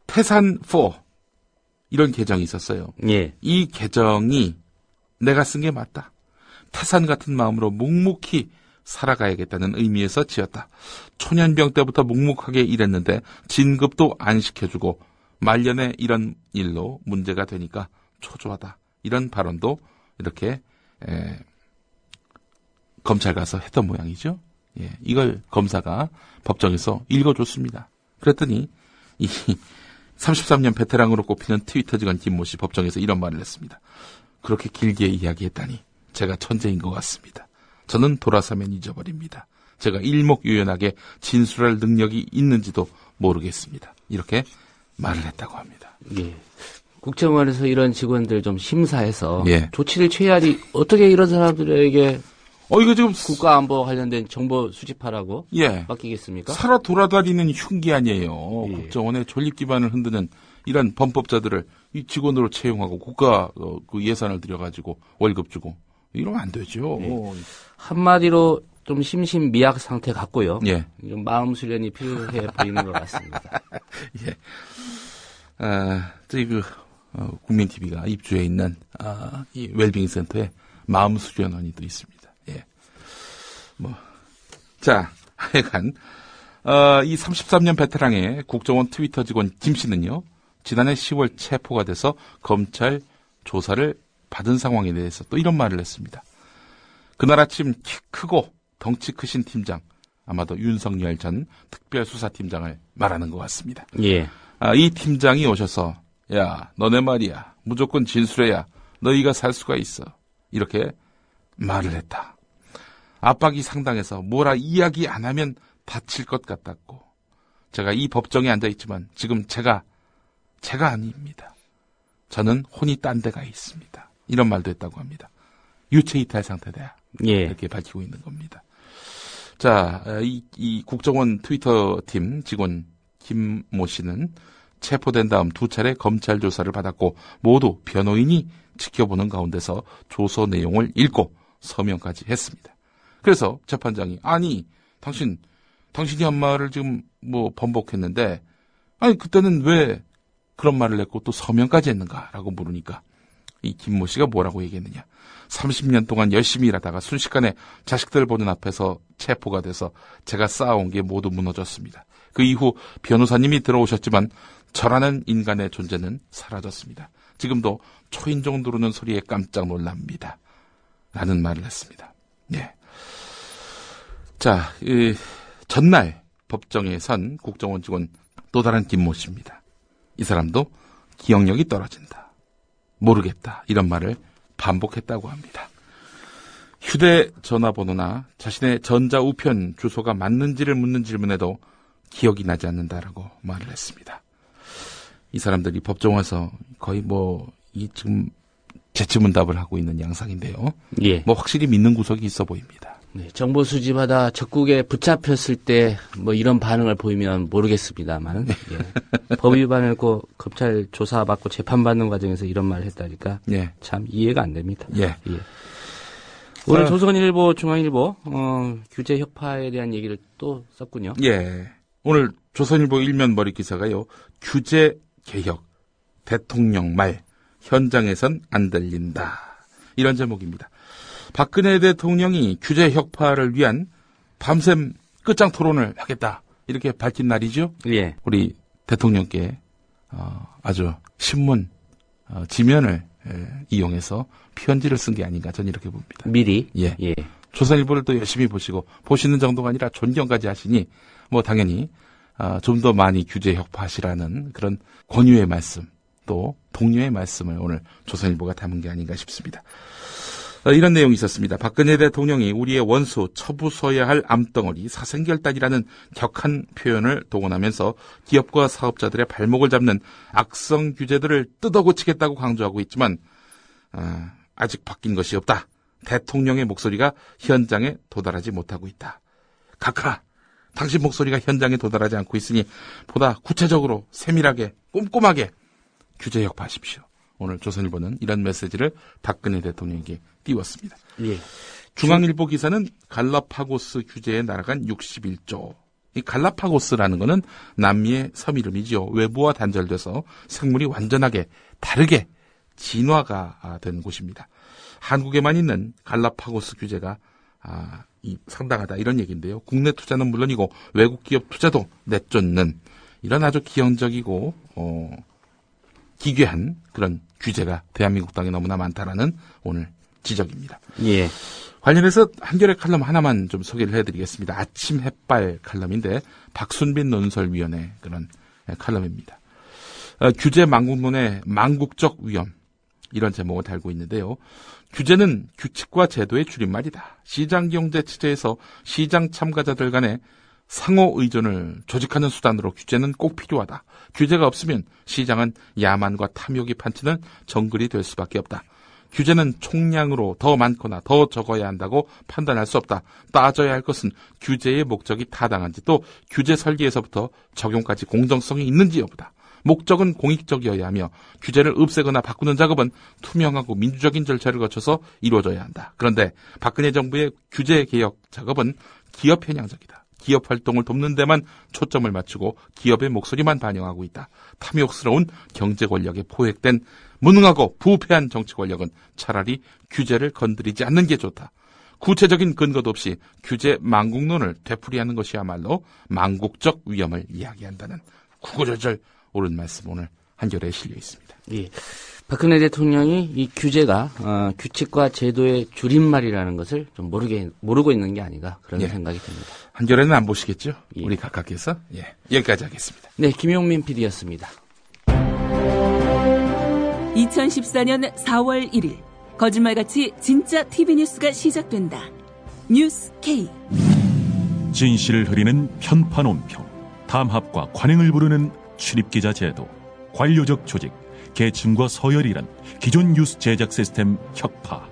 [SPEAKER 7] 태산4 이런 계정이 있었어요.
[SPEAKER 6] 예.
[SPEAKER 7] 이 계정이 내가 쓴 게 맞다. 태산 같은 마음으로 묵묵히 살아가야겠다는 의미에서 지었다. 초년병 때부터 묵묵하게 일했는데 진급도 안 시켜주고 말년에 이런 일로 문제가 되니까 초조하다. 이런 발언도 이렇게 검찰 가서 했던 모양이죠. 예, 이걸 검사가 법정에서 읽어줬습니다. 그랬더니 이 33년 베테랑으로 꼽히는 트위터 직원 김모 씨 법정에서 이런 말을 했습니다. 그렇게 길게 이야기했다니 제가 천재인 것 같습니다. 저는 돌아서면 잊어버립니다. 제가 일목요연하게 진술할 능력이 있는지도 모르겠습니다. 이렇게 말을 했다고 합니다.
[SPEAKER 6] 예. 국정원에서 이런 직원들 좀 심사해서 조치를 취해야지 어떻게 이런 사람들에게
[SPEAKER 7] 이거 지금
[SPEAKER 6] 국가안보 관련된 정보 수집하라고 맡기겠습니까?
[SPEAKER 7] 살아 돌아다니는 흉기 아니에요. 국정원의 존립 기반을 흔드는 이런 범법자들을 이 직원으로 채용하고 국가 그 예산을 들여가지고 월급 주고 이러면 안 되죠.
[SPEAKER 6] 한마디로 좀 심신미약 상태 같고요. 좀 마음 수련이 필요해 보이는 것 같습니다.
[SPEAKER 7] 저희 국민 TV가 입주해 있는 이 웰빙 센터에 마음 수련원이 또 있습니다. 자, 하여간 이 33년 베테랑의 국정원 트위터 직원 김 씨는요. 지난해 10월 체포가 돼서 검찰 조사를 받은 상황에 대해서 또 이런 말을 했습니다. 그날 아침 키 크고 덩치 크신 팀장, 아마도 윤석열 전 특별수사팀장을 말하는 것 같습니다. 이 팀장이 오셔서 야, 너네 말이야. 무조건 진술해야 너희가 살 수가 있어. 이렇게 말을 했다. 압박이 상당해서 뭐라 이야기 안 하면 다칠 것 같았고, 제가 이 법정에 앉아있지만 지금 제가 아닙니다. 저는 혼이 딴 데가 있습니다. 이런 말도 했다고 합니다. 유체이탈 상태다. 이렇게 밝히고 있는 겁니다. 자, 이 국정원 트위터 팀 직원 김모 씨는 체포된 다음 2차례 검찰 조사를 받았고 모두 변호인이 지켜보는 가운데서 조서 내용을 읽고 서명까지 했습니다. 그래서 재판장이 아니 당신이 한 말을 지금 뭐 번복했는데 아니 그때는 왜 그런 말을 했고 또 서명까지 했는가라고 물으니까 이 김모 씨가 뭐라고 얘기했느냐. 30년 동안 열심히 일하다가 순식간에 자식들 보는 앞에서 체포가 돼서 제가 쌓아온 게 모두 무너졌습니다. 그 이후 변호사님이 들어오셨지만 저라는 인간의 존재는 사라졌습니다. 지금도 초인종 누르는 소리에 깜짝 놀랍니다. 라는 말을 했습니다. 예. 자, 전날 법정에 선 국정원 직원 또 다른 김모 씨입니다. 이 사람도 기억력이 떨어진다. 모르겠다. 이런 말을 반복했다고 합니다. 휴대전화번호나 자신의 전자우편 주소가 맞는지를 묻는 질문에도 기억이 나지 않는다라고 말을 했습니다. 이 사람들이 법정 와서 거의 지금 재치문답을 하고 있는 양상인데요. 예. 확실히 믿는 구석이 있어 보입니다.
[SPEAKER 6] 네, 정보 수집하다 적국에 붙잡혔을 때 이런 반응을 보이면 모르겠습니다만 예. 법 위반을 했고 검찰 조사받고 재판받는 과정에서 이런 말을 했다니까 참 이해가 안 됩니다. 예. 오늘 조선일보, 중앙일보 규제 혁파에 대한 얘기를 또 썼군요.
[SPEAKER 7] 예. 오늘 조선일보 일면 머리 기사가요. 규제 개혁, 대통령 말, 현장에선 안 들린다. 이런 제목입니다. 박근혜 대통령이 규제 혁파를 위한 밤샘 끝장 토론을 하겠다. 이렇게 밝힌 날이죠. 예. 우리 대통령께 아주 신문 지면을 이용해서 편지를 쓴 게 아닌가 저는 이렇게 봅니다.
[SPEAKER 6] 미리?
[SPEAKER 7] 예. 조선일보를 또 열심히 보시고 보시는 정도가 아니라 존경까지 하시니 당연히 좀 더 많이 규제 혁파하시라는 그런 권유의 말씀 또 독려의 말씀을 오늘 조선일보가 담은 게 아닌가 싶습니다. 이런 내용이 있었습니다. 박근혜 대통령이 우리의 원수 처부숴야 할 암덩어리 사생결단이라는 격한 표현을 동원하면서 기업과 사업자들의 발목을 잡는 악성 규제들을 뜯어고치겠다고 강조하고 있지만 아직 바뀐 것이 없다. 대통령의 목소리가 현장에 도달하지 못하고 있다. 각하, 당신 목소리가 현장에 도달하지 않고 있으니 보다 구체적으로 세밀하게 꼼꼼하게 규제 혁파하십시오. 오늘 조선일보는 이런 메시지를 박근혜 대통령에게 띄웠습니다. 예. 중앙일보 기사는 갈라파고스 규제에 날아간 61조. 이 갈라파고스라는 거는 남미의 섬 이름이죠. 외부와 단절돼서 생물이 완전하게 다르게 진화가 된 곳입니다. 한국에만 있는 갈라파고스 규제가 상당하다 이런 얘기인데요. 국내 투자는 물론이고 외국 기업 투자도 내쫓는 이런 아주 기형적이고 기괴한 그런 규제가 대한민국 땅에 너무나 많다라는 오늘 지적입니다. 예. 관련해서 한겨레 칼럼 하나만 좀 소개를 해드리겠습니다. 아침 햇발 칼럼인데 박순빈 논설위원회 그런 칼럼입니다. 규제 망국론의 망국적 위험 이런 제목을 달고 있는데요. 규제는 규칙과 제도의 줄임말이다. 시장경제 체제에서 시장 참가자들 간의 상호 의존을 조직하는 수단으로 규제는 꼭 필요하다. 규제가 없으면 시장은 야만과 탐욕이 판치는 정글이 될 수밖에 없다. 규제는 총량으로 더 많거나 더 적어야 한다고 판단할 수 없다. 따져야 할 것은 규제의 목적이 타당한지 또 규제 설계에서부터 적용까지 공정성이 있는지 여부다. 목적은 공익적이어야 하며 규제를 없애거나 바꾸는 작업은 투명하고 민주적인 절차를 거쳐서 이루어져야 한다. 그런데 박근혜 정부의 규제 개혁 작업은 기업 편향적이다. 기업 활동을 돕는 데만 초점을 맞추고 기업의 목소리만 반영하고 있다. 탐욕스러운 경제 권력에 포획된 무능하고 부패한 정치 권력은 차라리 규제를 건드리지 않는 게 좋다. 구체적인 근거도 없이 규제 망국론을 되풀이하는 것이야말로 망국적 위험을 이야기한다는 구구절절 옳은 말씀 오늘 한겨레에 실려 있습니다.
[SPEAKER 6] 예. 박근혜 대통령이 이 규제가 규칙과 제도의 줄임말이라는 것을 좀 모르고 있는 게 아닌가 그런 생각이 듭니다.
[SPEAKER 7] 한겨레는 안 보시겠죠? 예. 우리 각각께서 여기까지 하겠습니다.
[SPEAKER 6] 네, 김용민 PD였습니다.
[SPEAKER 9] 2014년 4월 1일 거짓말같이 진짜 TV 뉴스가 시작된다. 뉴스 K.
[SPEAKER 10] 진실을 흐리는 편파 논평, 담합과 관행을 부르는 출입기자 제도, 관료적 조직, 계층과 서열이란 기존 뉴스 제작 시스템 혁파.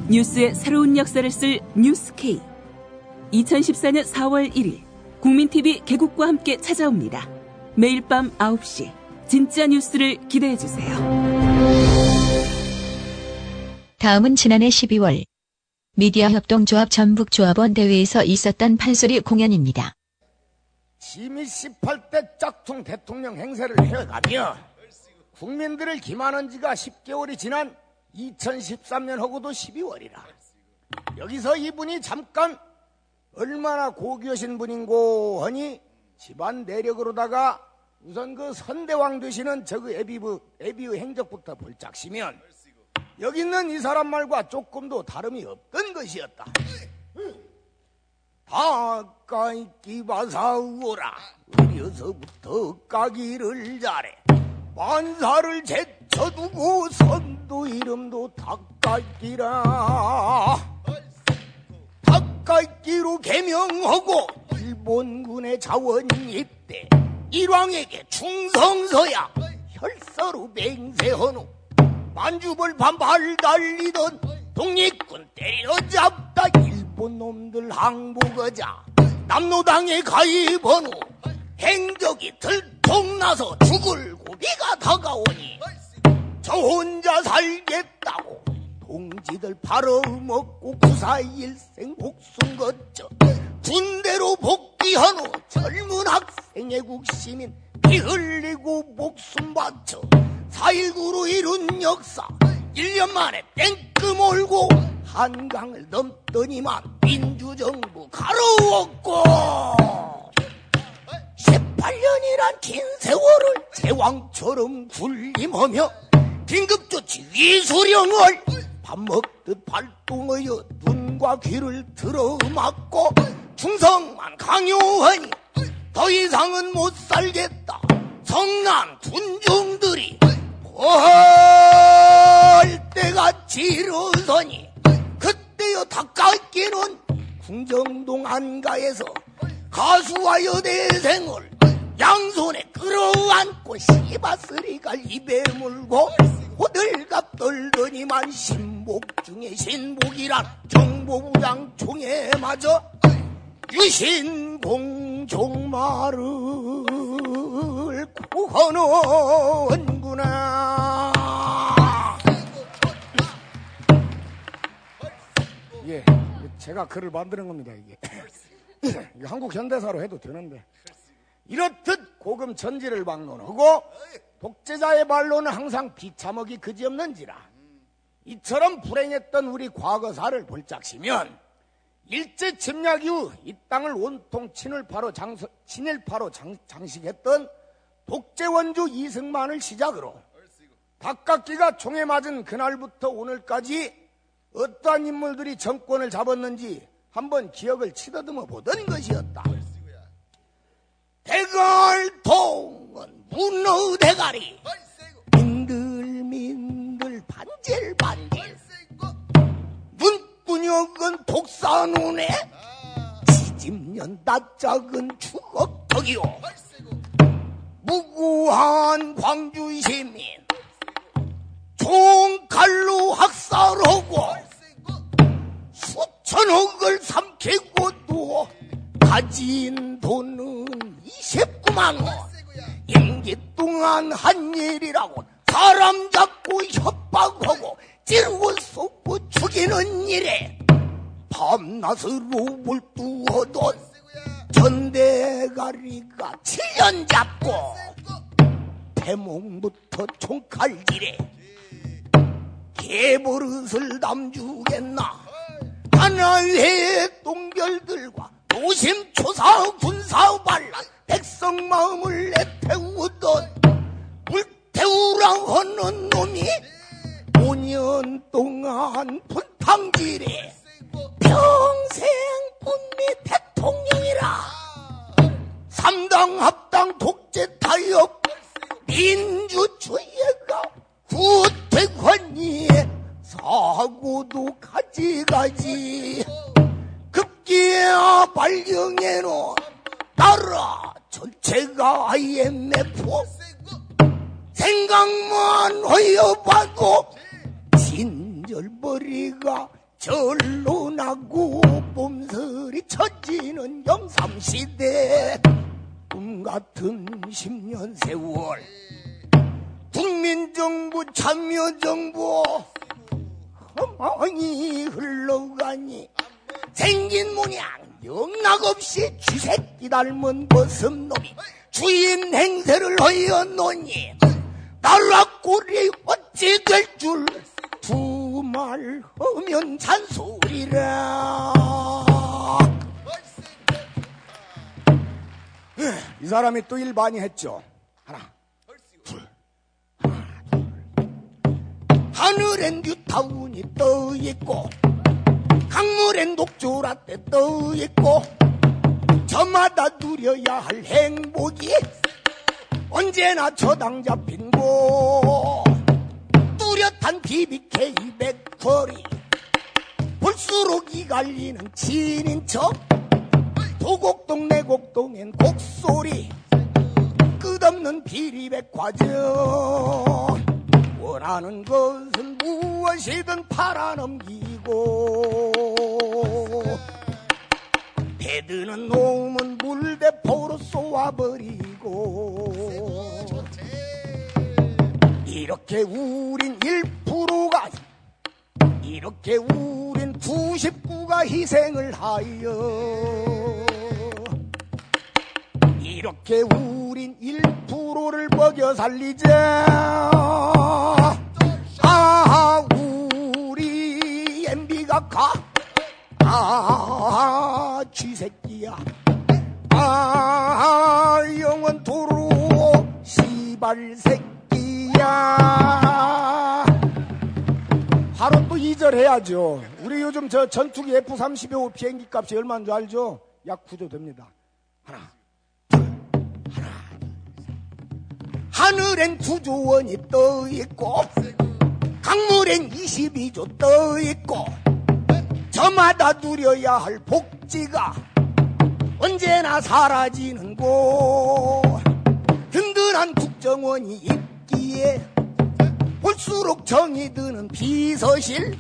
[SPEAKER 9] 뉴스의 새로운 역사를 쓸 뉴스 K. 2014년 4월 1일 국민TV 개국과 함께 찾아옵니다. 매일 밤 9시 진짜 뉴스를 기대해주세요.
[SPEAKER 8] 다음은 지난해 12월 미디어협동조합 전북조합원 대회에서 있었던 판소리 공연입니다.
[SPEAKER 11] 심의 18대 짝퉁 대통령 행세를 해가며 국민들을 기만한 지가 10개월이 지난 2013년하고도 12월이라. 여기서 이분이 잠깐 얼마나 고귀하신 분인고 하니 집안 내력으로다가 우선 그 선대왕 되시는 저그 애비의 행적부터 볼짝시면 여기 있는 이 사람 말과 조금도 다름이 없던 것이었다. 가까이 끼바사오라. 어려서부터 까기를 잘해 만사를 제쳐두고 선도 이름도 닭갈기라. 닭갈기로 개명하고 일본군의 자원 입대 일왕에게 충성서야 혈서로 맹세한 후 만주벌 반발 달리던 독립군 때리러 잡다 일본 놈들 항복하자 남로당에 가입한 후 행적이 들통나서 죽을 고비가 다가오니 저 혼자 살겠다고 동지들 팔아먹고 구사일생 목숨 거쳐 군대로 복귀한 후 젊은 학생 애국시민 피 흘리고 목숨 바쳐 4.19로 이룬 역사 1년 만에 땡크 몰고 한강을 넘더니만 민주정부 가로웠고 18년이란 긴 세월을 제왕처럼 군림하며 긴급조치 위수령을 밥 먹듯 발동하여 눈과 귀를 들어막고 충성만 강요하니 더 이상은 못 살겠다. 성난 군중들이 벌떼같이 일어서니 그때여 닭깎이는 궁정동 안가에서 가수와 여대생을 양손에 끌어안고 씨바스리갈 입에 물고 호들갑 떨더니만 신복 중에 신복이란 정보부장 총에 맞아 유신공종말을 구하는구나. 예, 제가 글을 만드는 겁니다. 이게 한국 현대사로 해도 되는데 이렇듯 고금 천지를 막론하고 독재자의 말로는 항상 비참하기 그지없는지라. 이처럼 불행했던 우리 과거사를 볼짝시면 일제 침략 이후 이 땅을 온통 친일파로 장식했던 독재원주 이승만을 시작으로 닭깎기가 총에 맞은 그날부터 오늘까지 어떠한 인물들이 정권을 잡았는지 한번 기억을 치다듬어 보던 것이었다. 대갈통은 문어 대가리 민들민들 반질반질 눈구녕은 독사눈에 지집년 낯작은 추억덕이요 무고한 광주 시민 총칼로 학살하고 수천억을 삼키고 또 가진 돈은 29만 원. 임기 동안 한 일이라고 사람 잡고 협박하고 찌르고 쏟고 죽이는 일에 밤낮으로 몰두하던 전대가리가 7년 잡고 태몽부터 총칼질에 개버릇을 남주겠나. 하나의 똥별들과 노심초사 군사반란 백성 마음을 내태우던 불태우라 하는 놈이 5년 동안 분탕질에 평생 분미 대통령이라. 3당 합당 독재 타협 민주주의가 내가 IMF 생각만 허여봐도 진절머리가 절로 나고 봄설이 쳐지는 영삼시대 꿈같은 10년 세월 국민정부 참여정부 허망이 흘러가니 생긴 모양 영락없이 쥐새끼 닮은 버섯놈이 주인 행세를 하여노니 날라꼴이 어찌 될 줄 두 말 하면 잔소리라. 이 사람이 또 일 많이 했죠. 하나 둘 하늘엔 뉴타운이 떠있고 강물엔 녹조라떼 떠있고 저마다 누려야 할 행복이 언제나 저당 잡힌 곳 뚜렷한 BBK 백터리 볼수록 이갈리는 친인척 도곡동 내곡동엔 곡소리 끝없는 비리백화점 원하는 것은 무엇이든 팔아넘기고 배드는 놈은 물대포로 쏘아버리고 이렇게 우린 1%가 이렇게 우린 99가 희생을 하여 이렇게 우린 1%를 먹여 살리자. 아 우리 MB가 가 아 쥐새끼야 아 영원토록 시발새끼야. 바로 또 2절 해야죠. 우리 요즘 저 전투기 F-35 비행기 값이 얼마인 줄 알죠? 약 9조 됩니다. 하나 둘 하나 하늘엔 9조 원이 떠있고 강물엔 22조 떠있고 저마다 누려야 할 복지가 언제나 사라지는 곳 든든한 국정원이 있기에 볼수록 정이 드는 비서실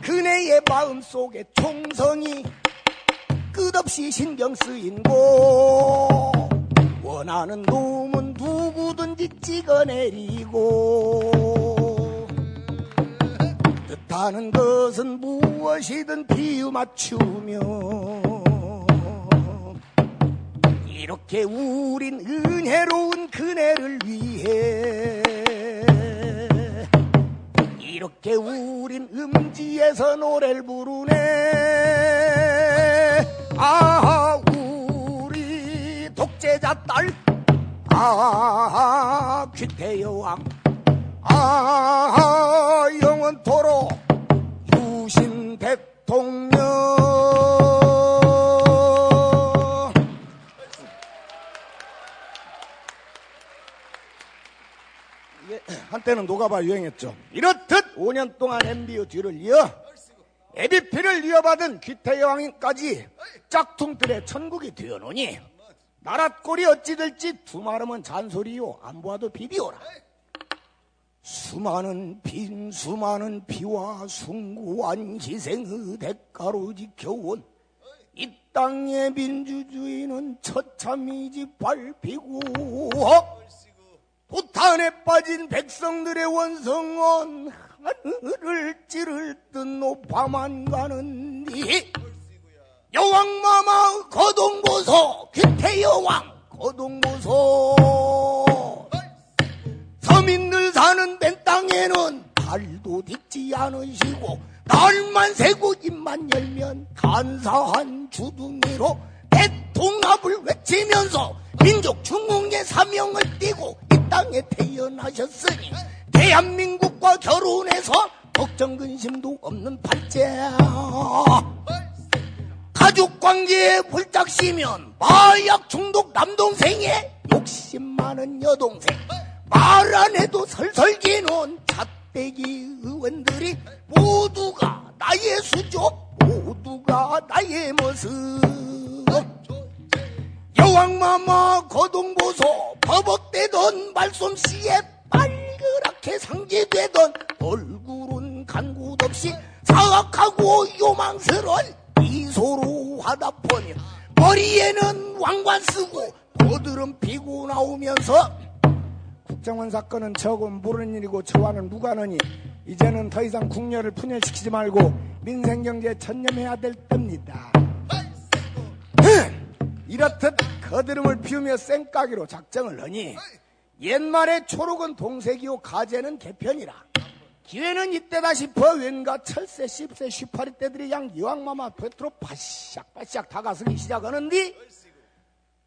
[SPEAKER 11] 그네의 마음속에 총성이 끝없이 신경 쓰인 곳 원하는 놈은 누구든지 찍어내리고 뜻하는 것은 무엇이든 비유 맞추며 이렇게 우린 은혜로운 그네를 위해 이렇게 우린 음지에서 노래를 부르네. 아 우리 독재자 딸 아 귀태여왕 아 영원토록 유신 대통령. 한때는 녹아봐 유행했죠. 이렇듯 5년 동안 MBO 뒤를 이어 ABP를 이어받은 귀태여왕까지 짝퉁들의 천국이 되어노니 나랏꼴이 어찌 될지 두말하면 잔소리요 안 보아도 비비오라. 수많은 피와 숭고한 희생의 대가로 지켜온 이 땅의 민주주의는 처참이지 밟히고 도탄에 빠진 백성들의 원성은 하늘을 찌를 듯 높아만 가는디 여왕마마 거동보소 귀태여왕 거동보소 서민들 사는 맨 땅에는 발도 딛지 않으시고 날만 새고 입만 열면 간사한 주둥이로 대통합을 외치면서 민족 중흥의 사명을 띠고 이 땅에 태어나셨으니 대한민국과 결혼해서 걱정 근심도 없는 팔자 가족관계에 불짝시면 마약 중독 남동생에 욕심 많은 여동생 말 안 해도 설설기는 잣대기 의원들이 모두가 나의 수족 모두가 나의 모습 기왕마마 거동보소 버벅대던 말솜씨에 빨그랗게 상기되던 얼굴은 간굿 없이 사악하고 요망스러운 미소로 화답하며 머리에는 왕관 쓰고 고드름 피고 나오면서 국정원 사건은 저하고 모르는 일이고 저와는 무관하니 이제는 더 이상 국녀를 분열시키지 말고 민생경제에 전념해야 될 때입니다. 이렇듯 거드름을 피우며 쌩까기로 작정을 하니 옛말에 초록은 동색이요 가재는 개편이라 기회는 이때다 싶어 왠가 철새 10세 18이 때들이 양 이왕마마 볕으로 바싹바싹 다가서기 시작하는데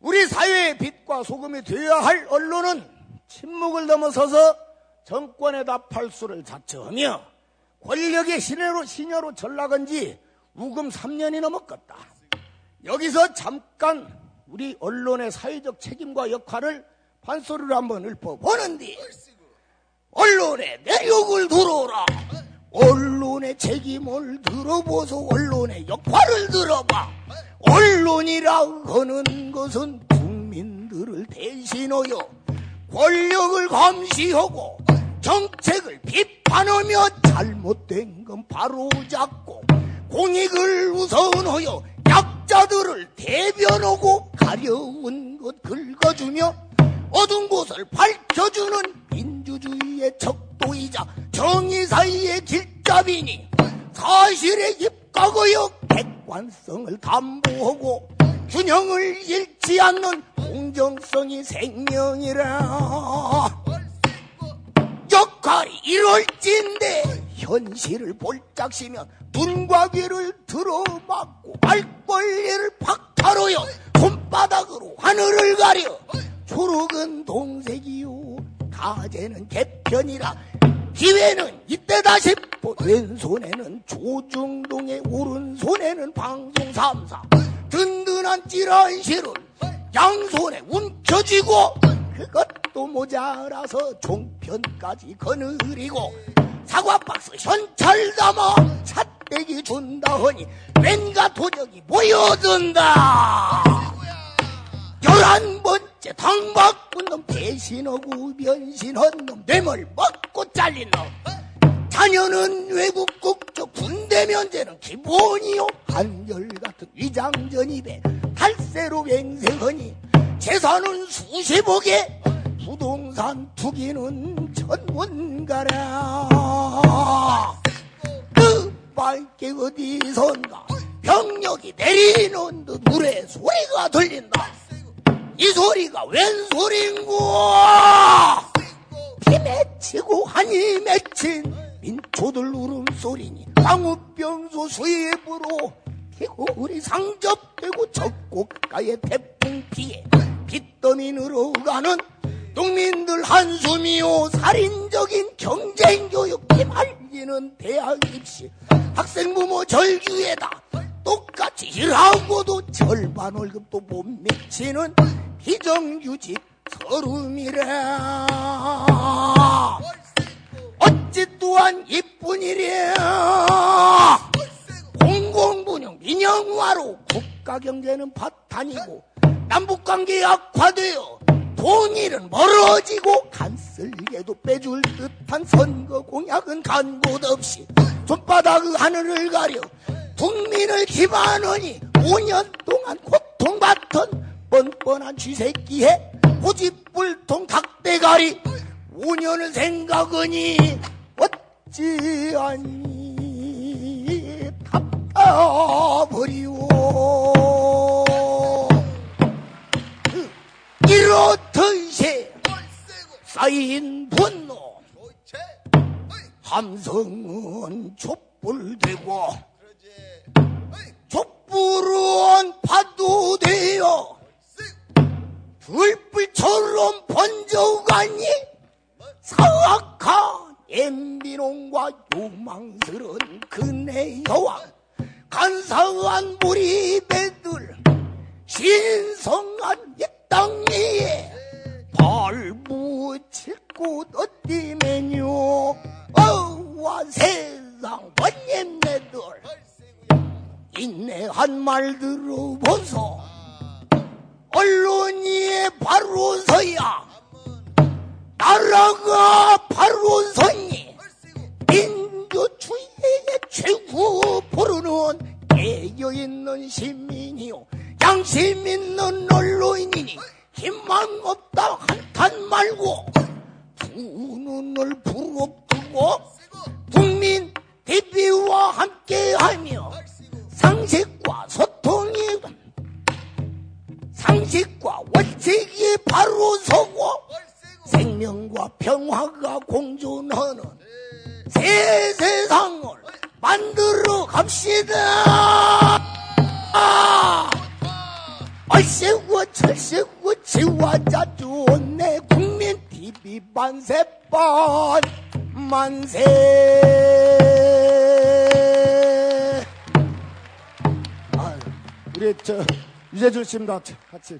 [SPEAKER 11] 우리 사회의 빛과 소금이 되어야 할 언론은 침묵을 넘어서서 정권의 답할수를 자처하며 권력의 시녀로 전락한 지 우금 3년이 넘었겠다. 여기서 잠깐 우리 언론의 사회적 책임과 역할을 판소리로 한번 읊어보는데 언론의 내력을 들어라. 언론의 책임을 들어보소. 언론의 역할을 들어봐. 언론이라 하는 것은 국민들을 대신하여 권력을 감시하고 정책을 비판하며 잘못된 건 바로잡고 공익을 우선하여 약자들을 대변하고 가려운 것 긁어주며 어두운 곳을 밝혀주는 민주주의의 척도이자 정의 사이의 길잡이니 사실에 입각하여 객관성을 담보하고 균형을 잃지 않는 공정성이 생명이라. 역할이 이럴진데 현실을 볼짝시면 눈과 귀를 들어막고 말권리를 박탈하여 손바닥으로 하늘을 가려 초록은 동색이요 가재는 개편이라. 기회는 이때다 싶어 왼손에는 조중동의 오른손에는 방송 3사 든든한 찌라시를 양손에 움켜쥐고 그것도 모자라서 종편까지 거느리고 사과박스 현찰 담아 삿대기 준다 하니 왠가 도적이 모여든다. 11번째 당 바꾼 놈, 배신하고 변신한 놈, 뇌물 먹고 잘린 놈, 자녀는 외국 국적, 군대 면제는 기본이요, 한결같은 위장전입에 탈세로 맹세하니 재산은 수십억에 부동산 투기는 전문가라. 그 밖에 어디선가 병력이 내리는 듯 물에 소리가 들린다. 이 소리가 웬 소린고? 피 맺히고 한이 맺힌 민초들 울음소리니 광우병소 수입으로 개구리 상접되고 적곡가의 태풍 피해 빚더미 늘어가는 농민들 한숨이요, 살인적인 경쟁교육 피말리는 대학 입시 학생 부모 절규에다 똑같이 일하고도 절반 월급도 못 미치는 비정규직 서름이라. 어찌 또한 이쁜 일이야. 공공분영 민영화로 국가경제는 바탕이고 남북관계 악화되어 통일은 멀어지고 간쓸게도 빼줄 듯한 선거 공약은 간 곳 없이 손바닥 하늘을 가려 국민을 기반하니 5년 동안 고통받던 뻔뻔한 쥐새끼에 고집불통 닭대가리 5년을 생각하니 어찌하니 답답버리오. 이렇듯이 쌓인 분노 함성은 촛불되고 촛불은 파도되어 불불처럼 번져가니 사악한 엠비롱과 요망스런 그네 여왕 간사한 몰입애들 신성한 이 땅 위에 발붙일 곳 어디매뇨. 어와 세상 번님네들 인내한 말 들어보소. 언론 있어야 나라가 바로 서니 민주주의의 최고 부르는 깨어있는 시민이요 양심 있는 언론인이니 희망 없다 한탄 말고 두 눈을 부릅뜨고 국민 TV와 함께하며 상식과 소통이 상식과 원칙이 바로 서고 생명과 평화가 공존하는 새 세상을 만들어 갑시다. 얼씨구 철씨구 지화자 좋네 국민 TV 만세번 만세. 우리 유재준 씨입니다. 같이.